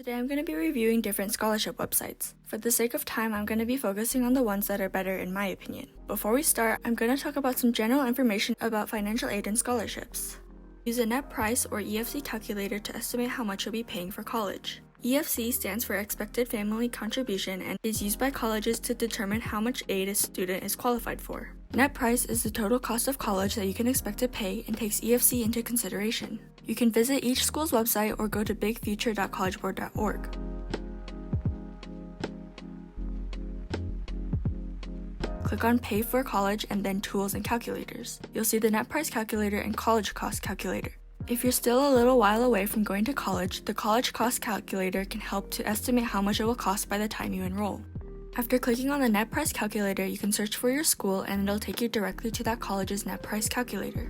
Today I'm going to be reviewing different scholarship websites. For the sake of time, I'm going to be focusing on the ones that are better in my opinion. Before we start, I'm going to talk about some general information about financial aid and scholarships. Use a net price or EFC calculator to estimate how much you'll be paying for college. EFC stands for Expected Family Contribution and is used by colleges to determine how much aid a student is qualified for. Net price is the total cost of college that you can expect to pay and takes EFC into consideration. You can visit each school's website or go to bigfuture.collegeboard.org. Click on Pay for College and then Tools and Calculators. You'll see the net price calculator and college cost calculator. If you're still a little while away from going to college, the college cost calculator can help to estimate how much it will cost by the time you enroll. After clicking on the net price calculator, you can search for your school and it'll take you directly to that college's net price calculator.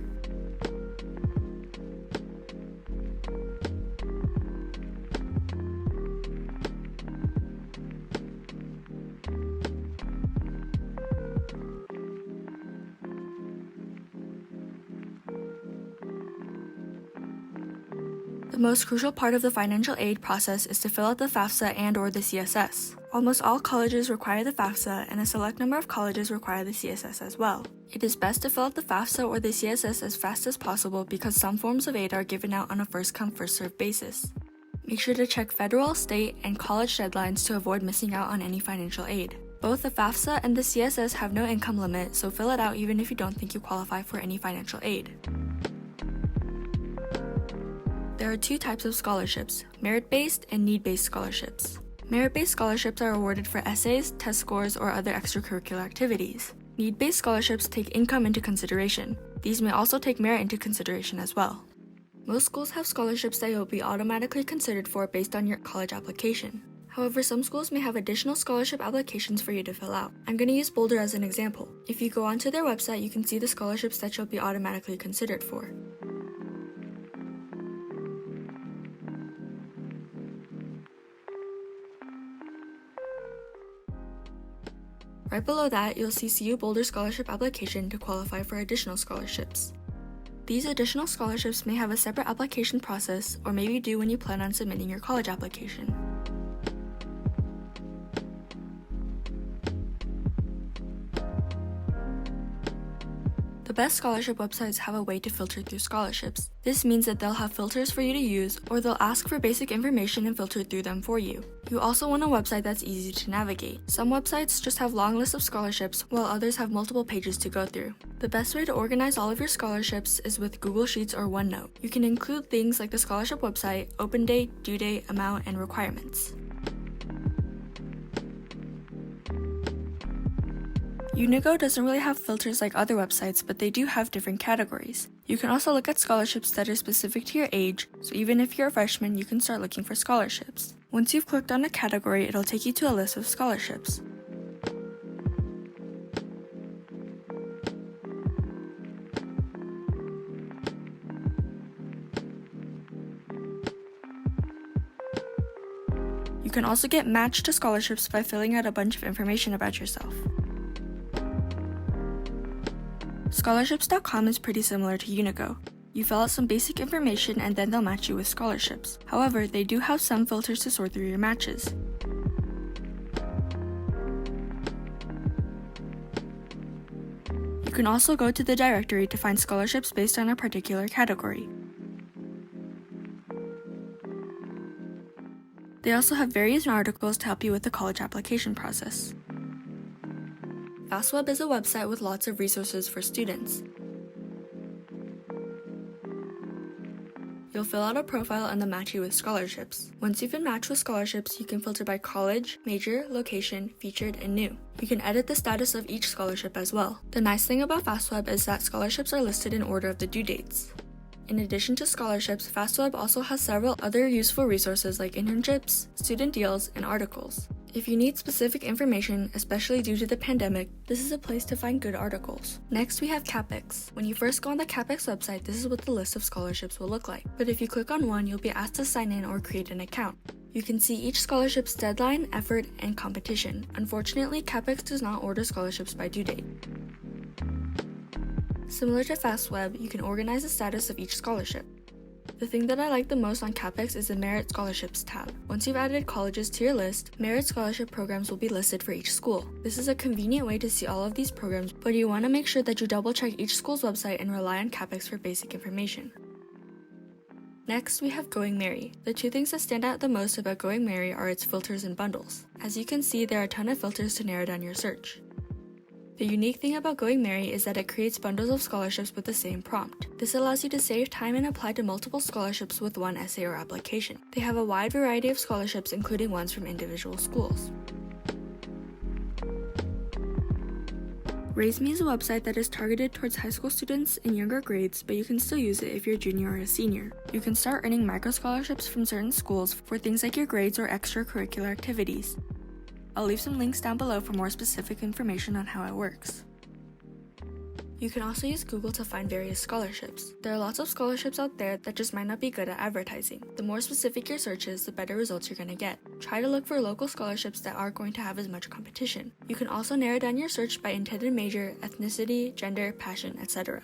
The most crucial part of the financial aid process is to fill out the FAFSA and/or the CSS. Almost all colleges require the FAFSA, and a select number of colleges require the CSS as well. It is best to fill out the FAFSA or the CSS as fast as possible because some forms of aid are given out on a first-come, first-served basis. Make sure to check federal, state, and college deadlines to avoid missing out on any financial aid. Both the FAFSA and the CSS have no income limit, so fill it out even if you don't think you qualify for any financial aid. There are two types of scholarships, merit-based and need-based scholarships. Merit-based scholarships are awarded for essays, test scores, or other extracurricular activities. Need-based scholarships take income into consideration. These may also take merit into consideration as well. Most schools have scholarships that you'll be automatically considered for based on your college application. However, some schools may have additional scholarship applications for you to fill out. I'm going to use Boulder as an example. If you go onto their website, you can see the scholarships that you'll be automatically considered for. Right below that, you'll see CU Boulder Scholarship application to qualify for additional scholarships. These additional scholarships may have a separate application process or maybe due when you plan on submitting your college application. The best scholarship websites have a way to filter through scholarships. This means that they'll have filters for you to use, or they'll ask for basic information and filter through them for you. You also want a website that's easy to navigate. Some websites just have long lists of scholarships, while others have multiple pages to go through. The best way to organize all of your scholarships is with Google Sheets or OneNote. You can include things like the scholarship website, open date, due date, amount, and requirements. Unigo doesn't really have filters like other websites, but they do have different categories. You can also look at scholarships that are specific to your age, so even if you're a freshman, you can start looking for scholarships. Once you've clicked on a category, it'll take you to a list of scholarships. You can also get matched to scholarships by filling out a bunch of information about yourself. Scholarships.com is pretty similar to Unigo. You fill out some basic information and then they'll match you with scholarships. However, they do have some filters to sort through your matches. You can also go to the directory to find scholarships based on a particular category. They also have various articles to help you with the college application process. FastWeb is a website with lots of resources for students. You'll fill out a profile and they'll match you with scholarships. Once you've been matched with scholarships, you can filter by college, major, location, featured, and new. You can edit the status of each scholarship as well. The nice thing about FastWeb is that scholarships are listed in order of the due dates. In addition to scholarships, FastWeb also has several other useful resources like internships, student deals, and articles. If you need specific information, especially due to the pandemic, this is a place to find good articles. Next, we have cappex. When you first go on the cappex website, this is what the list of scholarships will look like. But if you click on one, you'll be asked to sign in or create an account. You can see each scholarship's deadline, effort, and competition. Unfortunately, cappex does not order scholarships by due date. Similar to FastWeb, you can organize the status of each scholarship. The thing that I like the most on cappex is the Merit Scholarships tab. Once you've added colleges to your list, Merit Scholarship programs will be listed for each school. This is a convenient way to see all of these programs, but you want to make sure that you double check each school's website and rely on cappex for basic information. Next, we have Going Merry. The two things that stand out the most about Going Merry are its filters and bundles. As you can see, there are a ton of filters to narrow down your search. The unique thing about Going Merry is that it creates bundles of scholarships with the same prompt. This allows you to save time and apply to multiple scholarships with one essay or application. They have a wide variety of scholarships, including ones from individual schools. RaiseMe is a website that is targeted towards high school students in younger grades, but you can still use it if you're a junior or a senior. You can start earning micro scholarships from certain schools for things like your grades or extracurricular activities. I'll leave some links down below for more specific information on how it works. You can also use Google to find various scholarships. There are lots of scholarships out there that just might not be good at advertising. The more specific your search is, the better results you're going to get. Try to look for local scholarships that aren't going to have as much competition. You can also narrow down your search by intended major, ethnicity, gender, passion, etc.